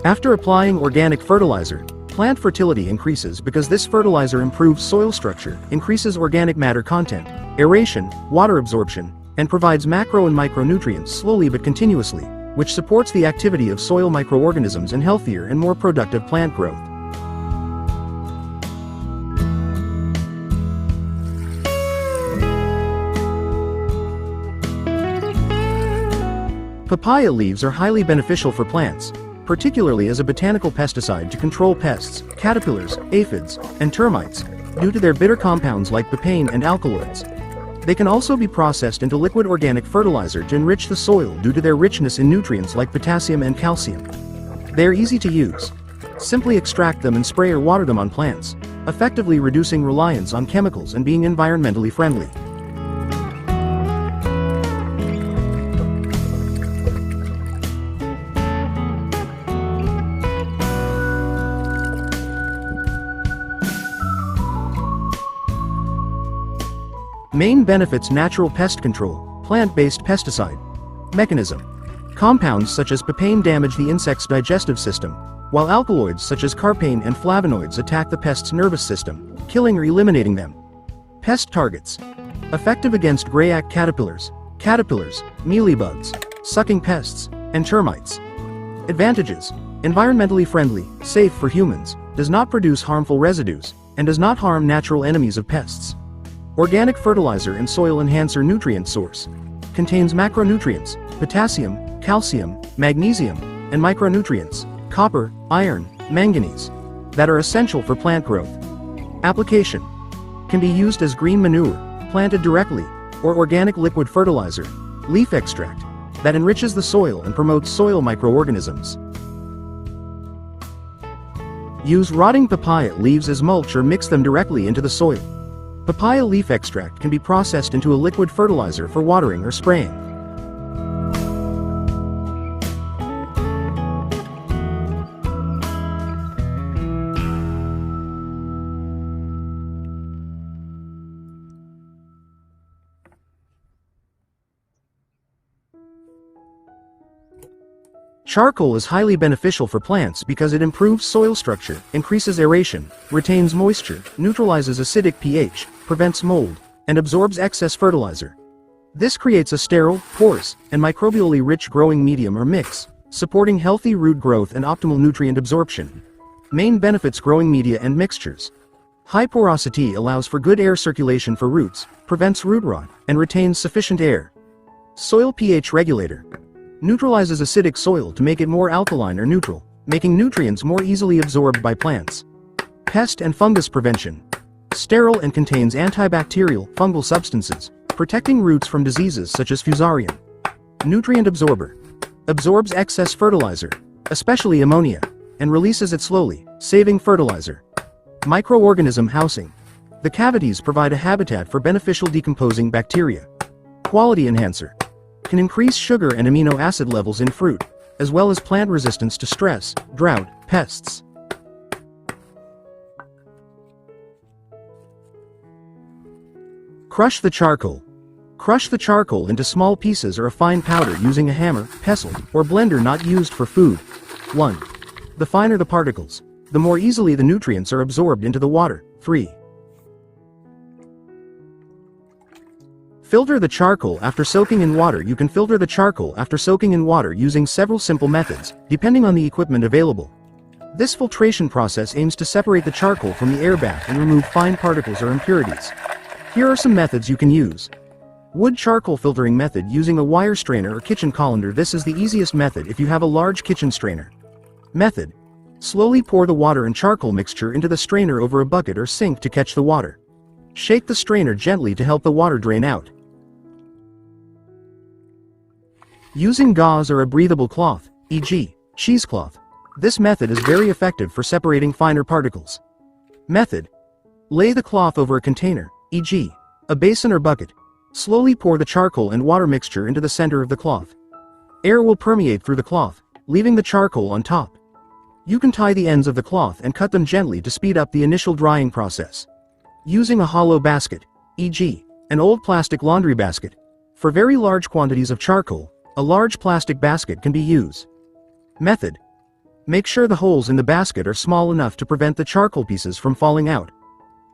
After applying organic fertilizer, plant fertility increases because this fertilizer improves soil structure, increases organic matter content, aeration, water absorption, and provides macro and micronutrients slowly but continuously, which supports the activity of soil microorganisms and healthier and more productive plant growth. Papaya leaves are highly beneficial for plants, particularly as a botanical pesticide to control pests, caterpillars, aphids, and termites, due to their bitter compounds like papain and alkaloids. They can also be processed into liquid organic fertilizer to enrich the soil due to their richness in nutrients like potassium and calcium. They are easy to use. Simply extract them and spray or water them on plants, effectively reducing reliance on chemicals and being environmentally friendly. Main benefits: natural pest control, plant-based pesticide. Mechanism: compounds such as papain damage the insect's digestive system, while alkaloids such as carpain and flavonoids attack the pest's nervous system, killing or eliminating them. Pest targets: effective against grayak caterpillars, mealybugs, sucking pests, and termites. Advantages: environmentally friendly, safe for humans, does not produce harmful residues, and does not harm natural enemies of pests. Organic fertilizer and soil enhancer nutrient source. Contains macronutrients, potassium, calcium, magnesium, and micronutrients, copper, iron, manganese, that are essential for plant growth. Application: can be used as green manure, planted directly, or organic liquid fertilizer, leaf extract, that enriches the soil and promotes soil microorganisms. Use rotting papaya leaves as mulch or mix them directly into the soil. Papaya leaf extract can be processed into a liquid fertilizer for watering or spraying. Charcoal is highly beneficial for plants because it improves soil structure, increases aeration, retains moisture, neutralizes acidic pH, prevents mold, and absorbs excess fertilizer. This creates a sterile, porous, and microbially rich growing medium or mix, supporting healthy root growth and optimal nutrient absorption. Main benefits: growing media and mixtures. High porosity allows for good air circulation for roots, prevents root rot, and retains sufficient air. Soil pH regulator. Neutralizes acidic soil to make it more alkaline or neutral, making nutrients more easily absorbed by plants. Pest and fungus prevention. Sterile and contains antibacterial, fungal substances, protecting roots from diseases such as fusarium. Nutrient absorber. Absorbs excess fertilizer, especially ammonia, and releases it slowly, saving fertilizer. Microorganism housing. The cavities provide a habitat for beneficial decomposing bacteria. Quality enhancer. Can increase sugar and amino acid levels in fruit, as well as plant resistance to stress, drought, pests. Crush the charcoal. Crush the charcoal into small pieces or a fine powder using a hammer, pestle, or blender not used for food. 1. The finer the particles, the more easily the nutrients are absorbed into the water. 3. Filter the charcoal after soaking in water. You can filter the charcoal after soaking in water using several simple methods, depending on the equipment available. This filtration process aims to separate the charcoal from the air bath and remove fine particles or impurities. Here are some methods you can use. Wood charcoal filtering method using a wire strainer or kitchen colander. This is the easiest method if you have a large kitchen strainer. Method: slowly pour the water and charcoal mixture into the strainer over a bucket or sink to catch the water. Shake the strainer gently to help the water drain out. Using gauze or a breathable cloth, e.g., cheesecloth. This method is very effective for separating finer particles. Method: lay the cloth over a container, e.g., a basin or bucket. Slowly pour the charcoal and water mixture into the center of the cloth. Air will permeate through the cloth, leaving the charcoal on top. You can tie the ends of the cloth and cut them gently to speed up the initial drying process. Using a hollow basket, e.g., an old plastic laundry basket. For very large quantities of charcoal, a large plastic basket can be used. Method: Make sure the holes in the basket are small enough to prevent the charcoal pieces from falling out.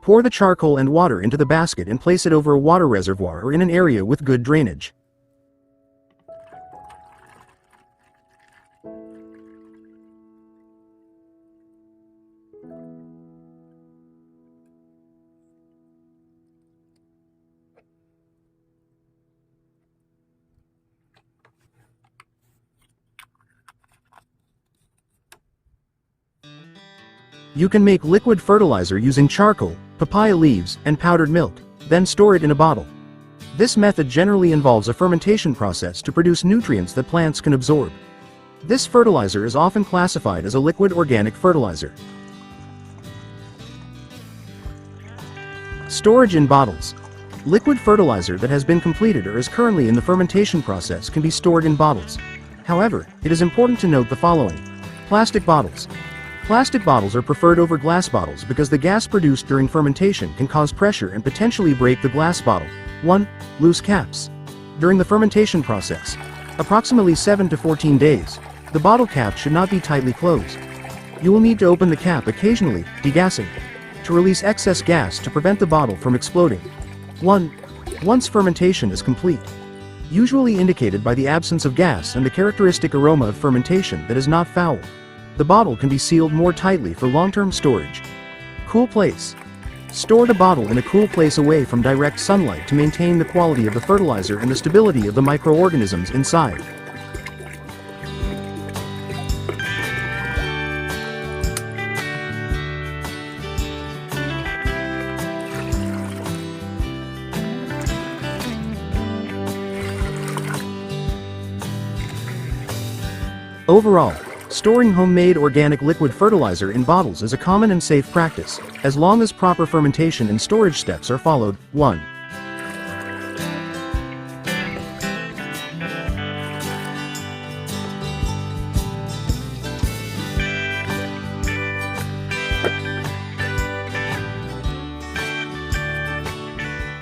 Pour the charcoal and water into the basket and place it over a water reservoir or in an area with good drainage. You can make liquid fertilizer using charcoal, papaya leaves, and powdered milk, then store it in a bottle. This method generally involves a fermentation process to produce nutrients that plants can absorb. This fertilizer is often classified as a liquid organic fertilizer. Storage in bottles. Liquid fertilizer that has been completed or is currently in the fermentation process can be stored in bottles. However, it is important to note the following. Plastic bottles. Plastic bottles are preferred over glass bottles because the gas produced during fermentation can cause pressure and potentially break the glass bottle. 1. Loose caps. During the fermentation process, approximately 7 to 14 days, the bottle cap should not be tightly closed. You will need to open the cap occasionally, degassing, to release excess gas to prevent the bottle from exploding. 1. Once fermentation is complete, usually indicated by the absence of gas and the characteristic aroma of fermentation that is not foul, the bottle can be sealed more tightly for long-term storage. Cool place. Store the bottle in a cool place away from direct sunlight to maintain the quality of the fertilizer and the stability of the microorganisms inside. Overall, storing homemade organic liquid fertilizer in bottles is a common and safe practice, as long as proper fermentation and storage steps are followed. 1.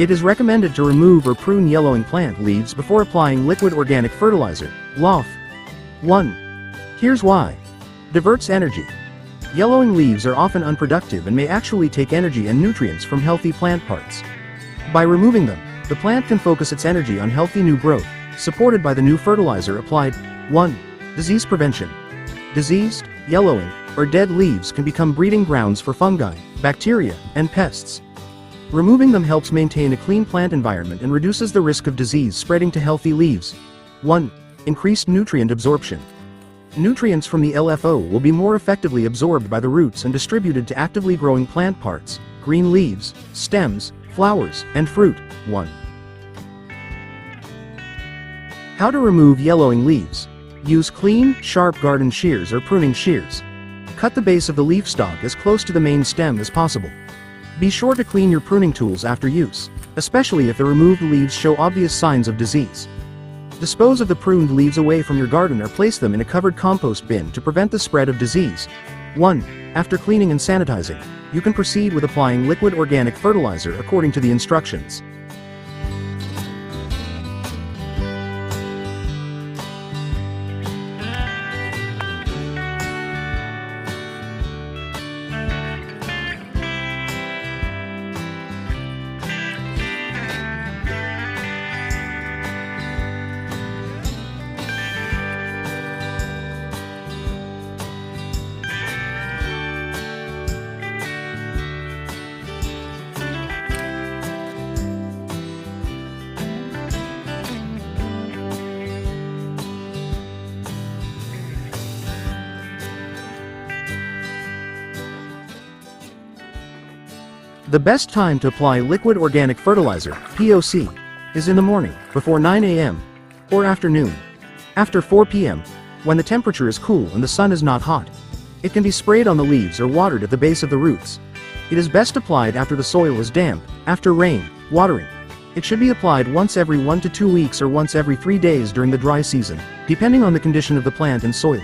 It is recommended to remove or prune yellowing plant leaves before applying liquid organic fertilizer, LOF. 1. Here's why. Diverts energy. Yellowing leaves are often unproductive and may actually take energy and nutrients from healthy plant parts. By removing them, the plant can focus its energy on healthy new growth, supported by the new fertilizer applied. 1. Disease prevention. Diseased, yellowing, or dead leaves can become breeding grounds for fungi, bacteria, and pests. Removing them helps maintain a clean plant environment and reduces the risk of disease spreading to healthy leaves. 1. Increased nutrient absorption. Nutrients from the LFO will be more effectively absorbed by the roots and distributed to actively growing plant parts, green leaves, stems, flowers, and fruit. 1. How to remove yellowing leaves. Use clean, sharp garden shears or pruning shears. Cut the base of the leaf stalk as close to the main stem as possible. Be sure to clean your pruning tools after use, especially if the removed leaves show obvious signs of disease. Dispose of the pruned leaves away from your garden or place them in a covered compost bin to prevent the spread of disease. 1. After cleaning and sanitizing, you can proceed with applying liquid organic fertilizer according to the instructions. The best time to apply liquid organic fertilizer, POC, is in the morning, before 9 a.m., or afternoon, after 4 p.m., when the temperature is cool and the sun is not hot. It can be sprayed on the leaves or watered at the base of the roots. It is best applied after the soil is damp, after rain, watering. It should be applied once every 1 to 2 weeks or once every 3 days during the dry season, depending on the condition of the plant and soil.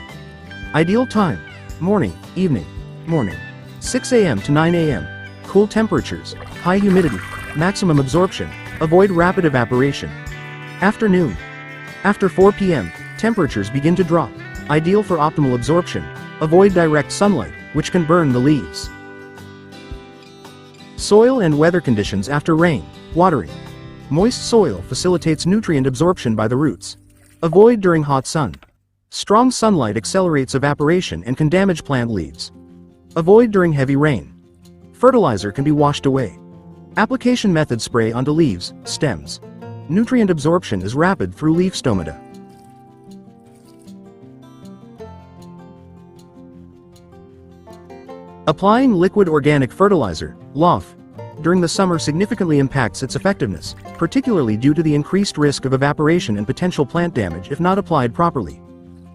Ideal time: morning, evening, morning, 6 a.m. to 9 a.m., cool temperatures, high humidity, maximum absorption, avoid rapid evaporation. Afternoon. After 4 p.m., temperatures begin to drop, ideal for optimal absorption. Avoid direct sunlight, which can burn the leaves. Soil and weather conditions after rain. Watering. Moist soil facilitates nutrient absorption by the roots. Avoid during hot sun. Strong sunlight accelerates evaporation and can damage plant leaves. Avoid during heavy rain. Fertilizer can be washed away. Application method: spray onto leaves, stems. Nutrient absorption is rapid through leaf stomata. Applying liquid organic fertilizer, LOF, during the summer significantly impacts its effectiveness, particularly due to the increased risk of evaporation and potential plant damage if not applied properly.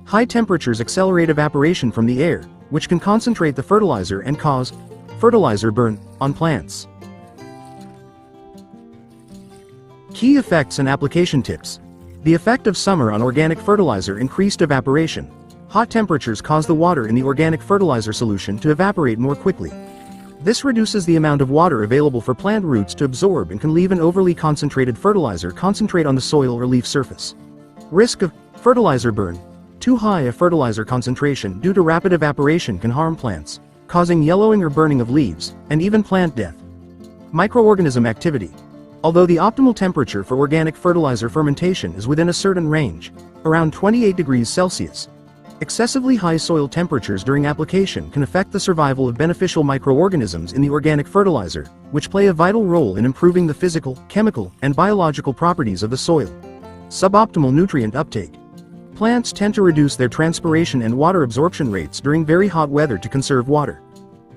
High temperatures accelerate evaporation from the air, which can concentrate the fertilizer and cause fertilizer burn on plants. Key effects and application tips. The effect of summer on organic fertilizer: increased evaporation. Hot temperatures cause the water in the organic fertilizer solution to evaporate more quickly. This reduces the amount of water available for plant roots to absorb and can leave an overly concentrated fertilizer concentrate on the soil or leaf surface. Risk of fertilizer burn. Too high a fertilizer concentration due to rapid evaporation can harm plants, causing yellowing or burning of leaves, and even plant death. Microorganism activity. Although the optimal temperature for organic fertilizer fermentation is within a certain range, around 28 degrees Celsius, excessively high soil temperatures during application can affect the survival of beneficial microorganisms in the organic fertilizer, which play a vital role in improving the physical, chemical, and biological properties of the soil. Suboptimal nutrient uptake. Plants tend to reduce their transpiration and water absorption rates during very hot weather to conserve water.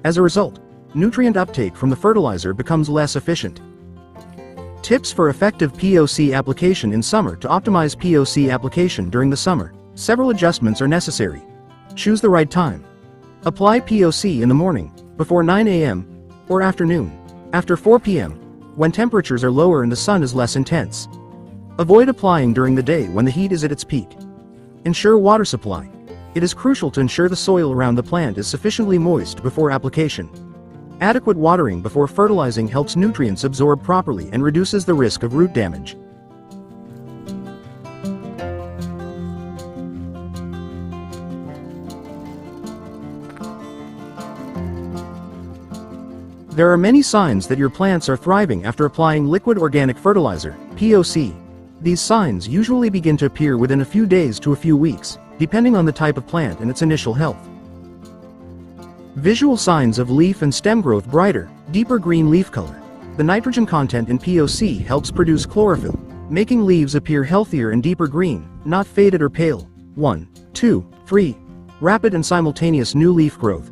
As a result, nutrient uptake from the fertilizer becomes less efficient. Tips for effective POC application in summer. To optimize POC application during the summer, several adjustments are necessary. Choose the right time. Apply POC in the morning, before 9 a.m., or afternoon, after 4 p.m., when temperatures are lower and the sun is less intense. Avoid applying during the day when the heat is at its peak. Ensure water supply. It is crucial to ensure the soil around the plant is sufficiently moist before application. Adequate watering before fertilizing helps nutrients absorb properly and reduces the risk of root damage. There are many signs that your plants are thriving after applying liquid organic fertilizer, POC. These signs usually begin to appear within a few days to a few weeks, depending on the type of plant and its initial health. Visual signs of leaf and stem growth: brighter, deeper green leaf color. The nitrogen content in POC helps produce chlorophyll, making leaves appear healthier and deeper green, not faded or pale. 1, 2, 3. Rapid and simultaneous new leaf growth.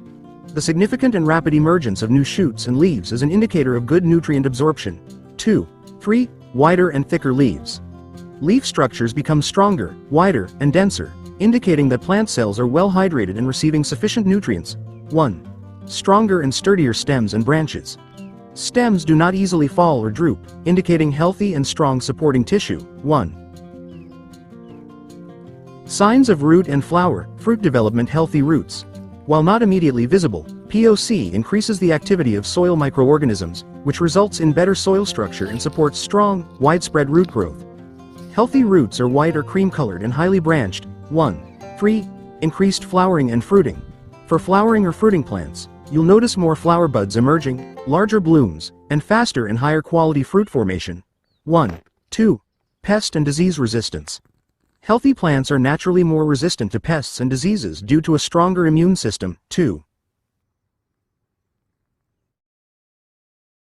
The significant and rapid emergence of new shoots and leaves is an indicator of good nutrient absorption. 2, 3. Wider and thicker leaves. Leaf structures become stronger, wider, and denser, indicating that plant cells are well hydrated and receiving sufficient nutrients. 1. Stronger and sturdier stems and branches. Stems do not easily fall or droop, indicating healthy and strong supporting tissue. 1. Signs of root and flower, fruit development: healthy roots. While not immediately visible, POC increases the activity of soil microorganisms, which results in better soil structure and supports strong, widespread root growth. Healthy roots are white or cream-colored and highly branched. 1. 3. Increased flowering and fruiting. For flowering or fruiting plants, you'll notice more flower buds emerging, larger blooms, and faster and higher quality fruit formation. 1. 2. Pest and disease resistance. Healthy plants are naturally more resistant to pests and diseases due to a stronger immune system. 2.